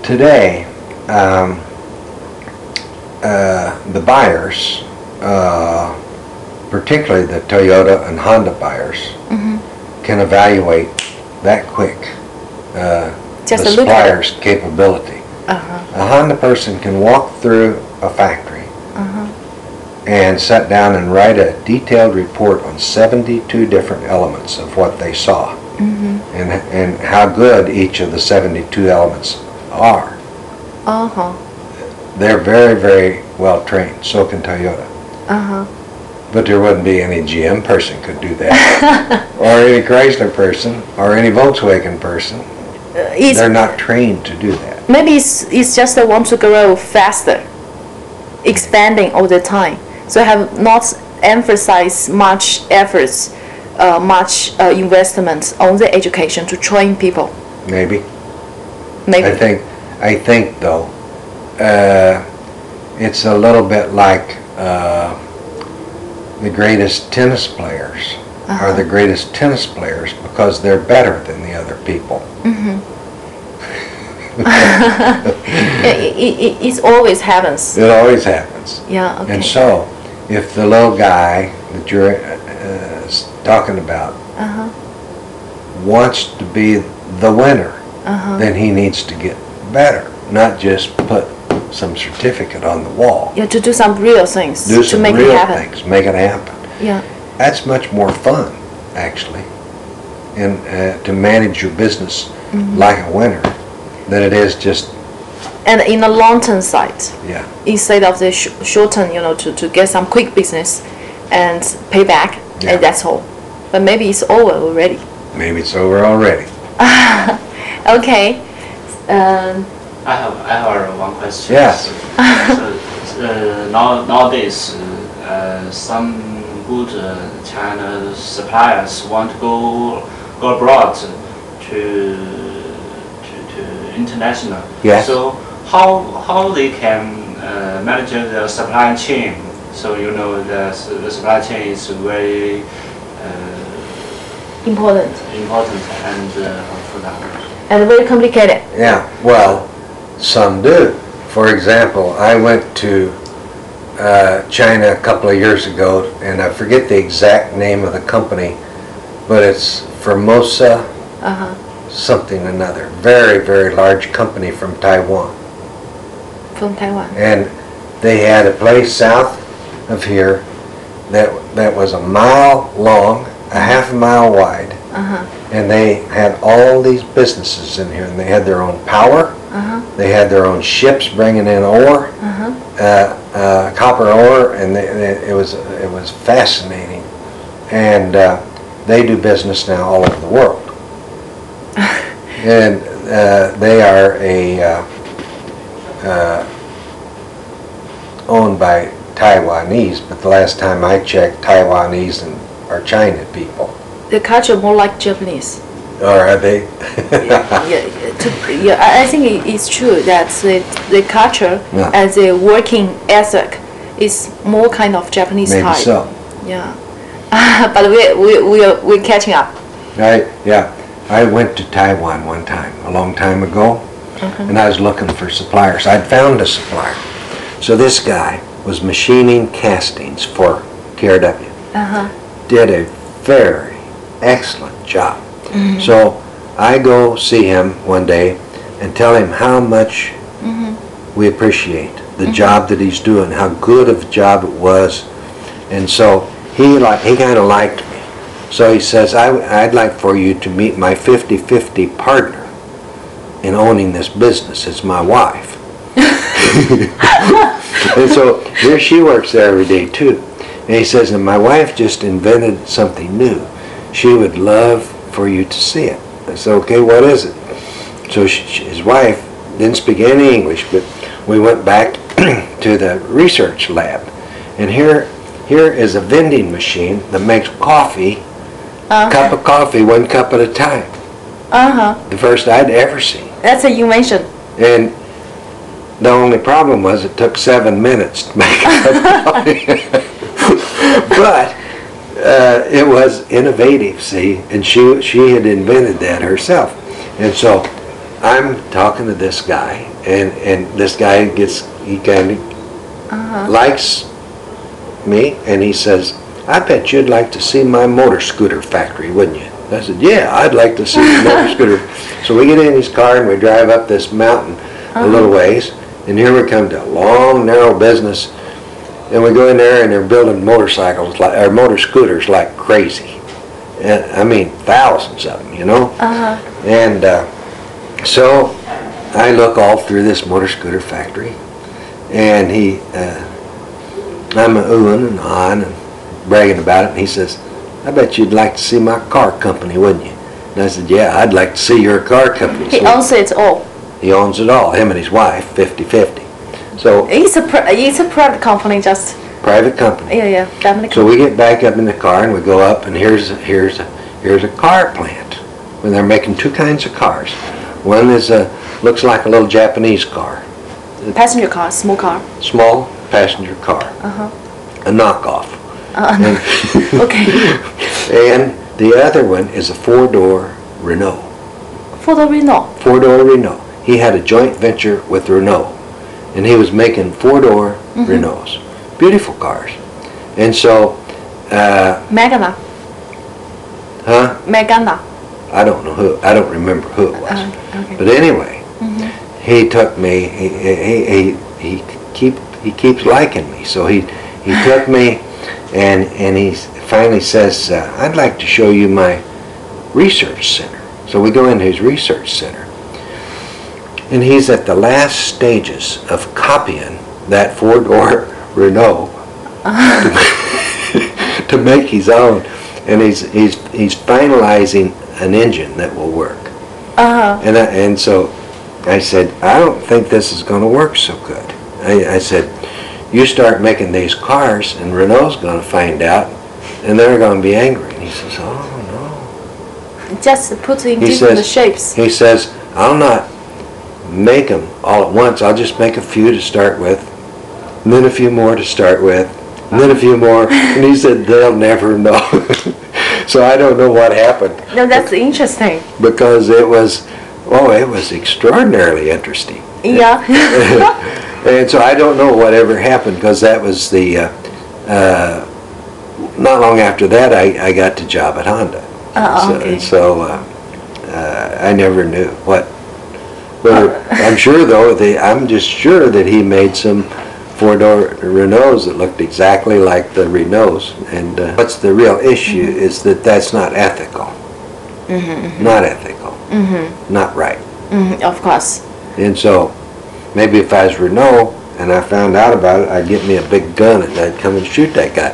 today, the buyers, particularly the Toyota and Honda buyers, can evaluate that quick Just the a look at supplier's capability. A Honda person can walk through a factory and sit down and write a detailed report on 72 different elements of what they saw and how good each of the 72 elements are. They're very, very well trained. So can Toyota. But there wouldn't be any GM person could do that, or any Chrysler person, or any Volkswagen person. They're not trained to do that. Maybe it's just they want to grow faster, expanding all the time. So have not emphasized much efforts, much investment on the education to train people. Maybe. Maybe. I think though, it's a little bit like the greatest tennis players are the greatest tennis players because they're better than the other people. It always happens. It always happens. Yeah. Okay. And so, if the little guy that you're talking about wants to be the winner, then he needs to get better, not just put some certificate on the wall. Yeah, to do some real things. Do some to make real it happen. things, make it happen. Yeah. That's much more fun, actually, and to manage your business like a winner than it is just. And in the long-term side, Yeah. instead of the short-term, to get some quick business and pay back, and that's all. But maybe it's over already. Maybe it's over already. Okay. I have one question. Yes. So nowadays, some good China suppliers want to go abroad to international. Yes. So how they can manage the supply chain? So the supply chain is very Important. and for that. And very complicated. Yeah. Well, some do. For example, I went to China a couple of years ago, and I forget the exact name of the company, but it's Formosa something another. Very, very large company from Taiwan. From Taiwan. And they had a place south of here that was a mile long, a half a mile wide, and they had all these businesses in here, and they had their own power. They had their own ships bringing in ore, copper ore, and it was fascinating. And they do business now all over the world. And they are owned by Taiwanese, but the last time I checked, Taiwanese are China people. The culture more like Japanese. Or are they? I think it's true that the culture and the working ethic is more kind of Japanese Maybe type. so. Yeah. But we're catching up. I went to Taiwan one time, a long time ago, and I was looking for suppliers. I'd found a supplier. So this guy was machining castings for TRW. Did a very excellent job. So I go see him one day and tell him how much we appreciate the job that he's doing, how good of a job it was. And so he kind of liked me. So he says, I'd like for you to meet my 50-50 partner in owning this business. It's my wife. And so here she works there every day too. And he says, and my wife just invented something new. She would love for you to see it. I said, okay, what is it? So his wife didn't speak any English, but we went back to the research lab. And here is a vending machine that makes coffee, cup of coffee, 1 cup at a time. The first I'd ever seen. That's a invention. And the only problem was it took 7 minutes to make a cup of coffee. But it was innovative, see, and she had invented that herself. And so I'm talking to this guy, and this guy he kind of likes me, and he says, I bet you'd like to see my motor scooter factory, wouldn't you? I said, yeah, I'd like to see the motor scooter. So we get in his car and we drive up this mountain a little ways, and here we come to a long, narrow business, and we go in there and they're building motorcycles, or motor scooters like crazy. And, I mean, thousands of them, you know? And so I look all through this motor scooter factory, and I'm oohing and ahhing and bragging about it, and he says, I bet you'd like to see my car company, wouldn't you? And I said, yeah, I'd like to see your car company. He owns it all. He owns it all, him and his wife, 50-50. So It's a private company, just. private company. Yeah, family company. So we get back up in the car and we go up, and here's a car plant where they're making two kinds of cars. One is looks like a little Japanese car, Passenger car, small car. small passenger car, a knockoff. Okay. And the other one is a four-door Renault. For the Renault. Four-door Renault. He had a joint venture with Renault, and he was making four-door Renaults. Beautiful cars. And so, Megane. huh? Megane. I don't remember who it was. Okay. But anyway, he took me. He keeps liking me. So he took me, and he finally says, "I'd like to show you my research center." So we go into his research center, and he's at the last stages of copying that four-door Renault to make his own, and he's finalizing an engine that will work. And so I said, I don't think this is going to work so good. I said, you start making these cars, and Renault's going to find out, and they're going to be angry. And he says, oh no. Just put in different shapes. He says, I'll not make them all at once. I'll just make a few to start with, and then a few more to start with, and then a few more. And he said, they'll never know. So I don't know what happened. No, that's interesting. Because it was extraordinarily interesting. Yeah. And so I don't know whatever happened, because that was the, not long after that I got the job at Honda. Okay. So I never knew what. But I'm sure though, I'm just sure that he made some four-door Renaults that looked exactly like the Renaults. And what's the real issue is that that's not ethical. Not ethical. Not right. Of course. And so maybe if I was Renault and I found out about it, I'd get me a big gun and I'd come and shoot that guy.